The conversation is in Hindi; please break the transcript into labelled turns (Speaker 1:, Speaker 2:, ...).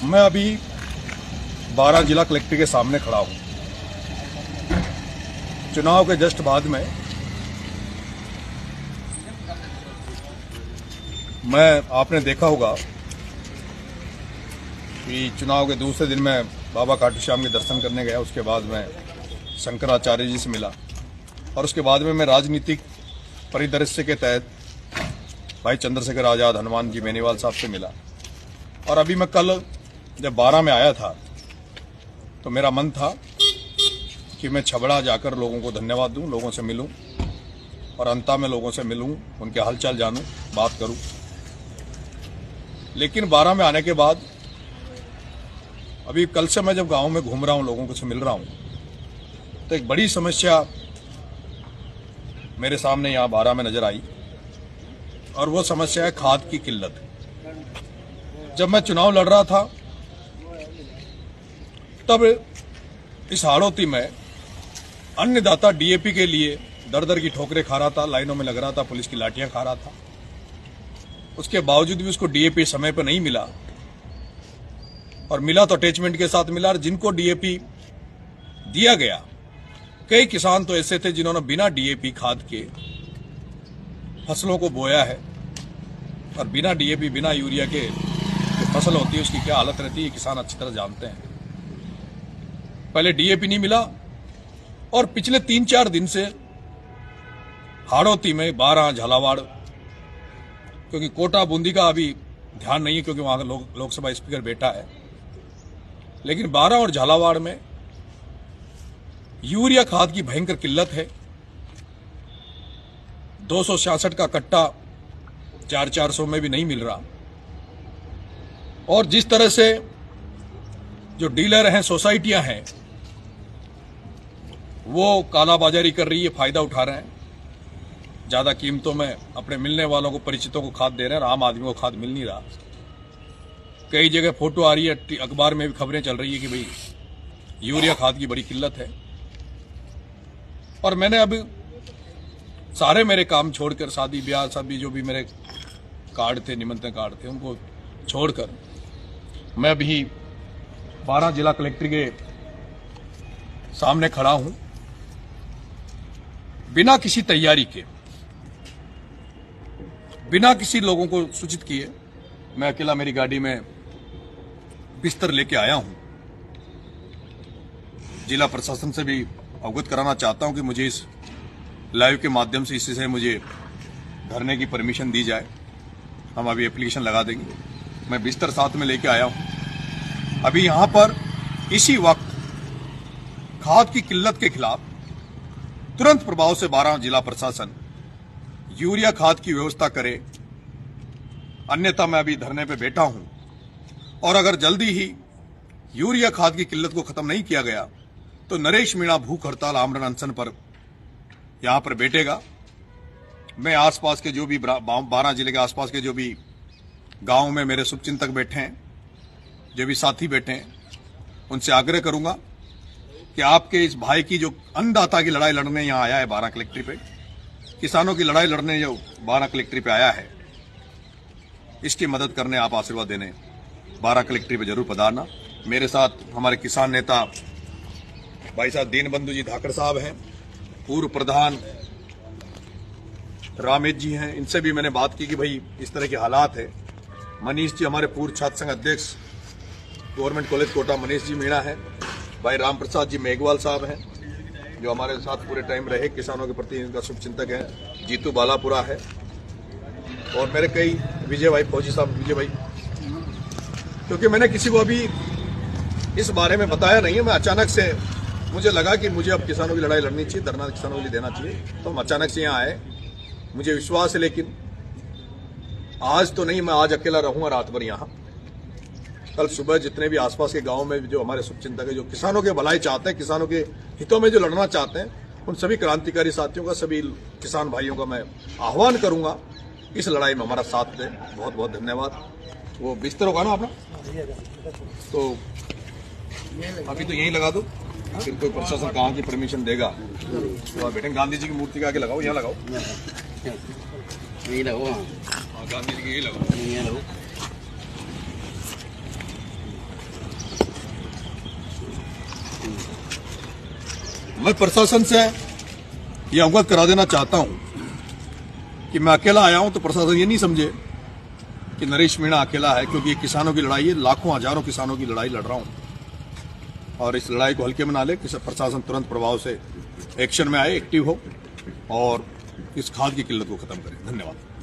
Speaker 1: मैं अभी 12 जिला कलेक्टर के सामने खड़ा हूं। चुनाव के जस्ट बाद में आपने देखा होगा कि चुनाव के दूसरे दिन मैं बाबा खाटू श्याम के दर्शन करने गया। उसके बाद मैं शंकराचार्य जी से मिला और उसके बाद में मैं राजनीतिक परिदृश्य के तहत भाई चंद्रशेखर आजाद, हनुमान जी बेनीवाल साहब से मिला। और अभी मैं कल जब 12 में आया था तो मेरा मन था कि मैं छबड़ा जाकर लोगों को धन्यवाद दूं, लोगों से मिलूं और अंता में लोगों से मिलूं, उनके हालचाल जानूं, बात करूं। लेकिन 12 में आने के बाद अभी कल से मैं जब गांव में घूम रहा हूं, लोगों से मिल रहा हूं, तो एक बड़ी समस्या मेरे सामने यहां 12 में नजर आई और वो समस्या है खाद की किल्लत। जब मैं चुनाव लड़ रहा था तब इस हाड़ौती में अन्नदाता डीएपी के लिए दर दर की ठोकरें खा रहा था, लाइनों में लग रहा था, पुलिस की लाठियां खा रहा था। उसके बावजूद भी उसको डीएपी समय पर नहीं मिला और मिला तो अटैचमेंट के साथ मिला। और जिनको डीएपी दिया गया, कई किसान तो ऐसे थे जिन्होंने बिना डीएपी खाद के फसलों को बोया है और बिना डीएपी, बिना यूरिया के जो फसल होती है उसकी क्या हालत रहती है किसान अच्छी तरह जानते हैं। पहले डीएपी नहीं मिला और पिछले 3-4 दिन से हाड़ौती में 12, झालावाड़, क्योंकि कोटा बूंदी का अभी ध्यान नहीं है क्योंकि वहां का लोकसभा स्पीकर बैठा है, लेकिन 12 और झालावाड़ में यूरिया खाद की भयंकर किल्लत है। 266 का कट्टा 400 में भी नहीं मिल रहा। और जिस तरह से जो डीलर हैं, सोसाइटियां हैं, वो कालाबाजारी कर रही है, फायदा उठा रहे हैं, ज्यादा कीमतों में अपने मिलने वालों को, परिचितों को खाद दे रहे हैं और आम आदमी को खाद मिल नहीं रहा। कई जगह फोटो आ रही है, अखबार में भी खबरें चल रही है कि भाई यूरिया खाद की बड़ी किल्लत है। और मैंने अब सारे मेरे काम छोड़कर, शादी ब्याह सभी जो भी मेरे कार्ड थे, निमंत्रण कार्ड थे, उनको छोड़कर मैं अभी 12 जिला कलेक्टर के सामने खड़ा हूं, बिना किसी तैयारी के, बिना किसी लोगों को सूचित किए मैं अकेला मेरी गाड़ी में बिस्तर लेके आया हूं। जिला प्रशासन से भी अवगत कराना चाहता हूं कि मुझे इस लाइव के माध्यम से इससे मुझे धरने की परमिशन दी जाए। हम अभी एप्लीकेशन लगा देंगे। मैं बिस्तर साथ में लेके आया हूं। अभी यहां पर इसी वक्त खाद की किल्लत के खिलाफ तुरंत प्रभाव से 12 जिला प्रशासन यूरिया खाद की व्यवस्था करे, अन्यथा मैं अभी धरने पे बैठा हूं। और अगर जल्दी ही यूरिया खाद की किल्लत को खत्म नहीं किया गया तो नरेश मीणा भूख हड़ताल, आमरण अनशन पर यहां पर बैठेगा। मैं आसपास के जो भी 12 जिले के आसपास के जो भी गांव में मेरे शुभचिंतक बैठे हैं, जो भी साथी बैठे हैं, उनसे आग्रह करूंगा कि आपके इस भाई की जो अन्नदाता की लड़ाई लड़ने यहां आया है 12 कलेक्ट्री पे, किसानों की लड़ाई लड़ने जो 12 कलेक्ट्री पे आया है, इसकी मदद करने, आप आशीर्वाद देने 12 कलेक्ट्री पे जरूर पधारना। मेरे साथ हमारे किसान नेता भाई साहब दीनबंधु जी धाकड़ साहब हैं, पूर्व प्रधान रामेश जी हैं, इनसे भी मैंने बात की कि भाई इस तरह के हालात है। मनीष जी हमारे पूर्व छात्र संघ अध्यक्ष गवर्नमेंट कॉलेज कोटा, मनीष जी मीणा है, भाई राम प्रसाद जी मेघवाल साहब हैं जो हमारे साथ पूरे टाइम रहे, किसानों के प्रति इनका शुभचिंतक है, जीतू बालापुरा है, और मेरे कई विजय भाई फौजी साहब, विजय भाई, क्योंकि मैंने किसी को अभी इस बारे में बताया नहीं है। मैं अचानक से मुझे लगा कि मुझे अब किसानों की लड़ाई लड़नी चाहिए, धरना किसानों के लिए देना चाहिए, तो हम अचानक से यहाँ आए। मुझे विश्वास है, लेकिन आज तो नहीं, मैं आज अकेला रहूंगा रात भर यहाँ। कल सुबह जितने भी आसपास के गांव में जो हमारे शुभचिंतक है, जो किसानों के भलाई चाहते हैं, किसानों के हितों में जो लड़ना चाहते हैं, उन सभी क्रांतिकारी साथियों का, सभी किसान भाइयों का मैं आह्वान करूंगा इस लड़ाई में हमारा साथ दें। बहुत बहुत धन्यवाद। वो बिस्तर होगा ना अपना, तो अभी तो यहीं लगा दो, फिर कोई प्रशासन कहाँ की परमिशन देगा तो आप बेटे गांधी जी की मूर्ति के आगे लगाओ, यहाँ लगाओ,
Speaker 2: यही लगाओ,
Speaker 1: गांधी जी की यही लगाओ। मैं प्रशासन से ये अवगत करा देना चाहता हूं कि मैं अकेला आया हूं, तो प्रशासन ये नहीं समझे कि नरेश मीणा अकेला है, क्योंकि ये किसानों की लड़ाई है, लाखों हजारों किसानों की लड़ाई लड़ रहा हूं। और इस लड़ाई को हल्के में ना ले, कि प्रशासन तुरंत प्रभाव से एक्शन में आए, एक्टिव हो और इस खाद की किल्लत को खत्म करे। धन्यवाद।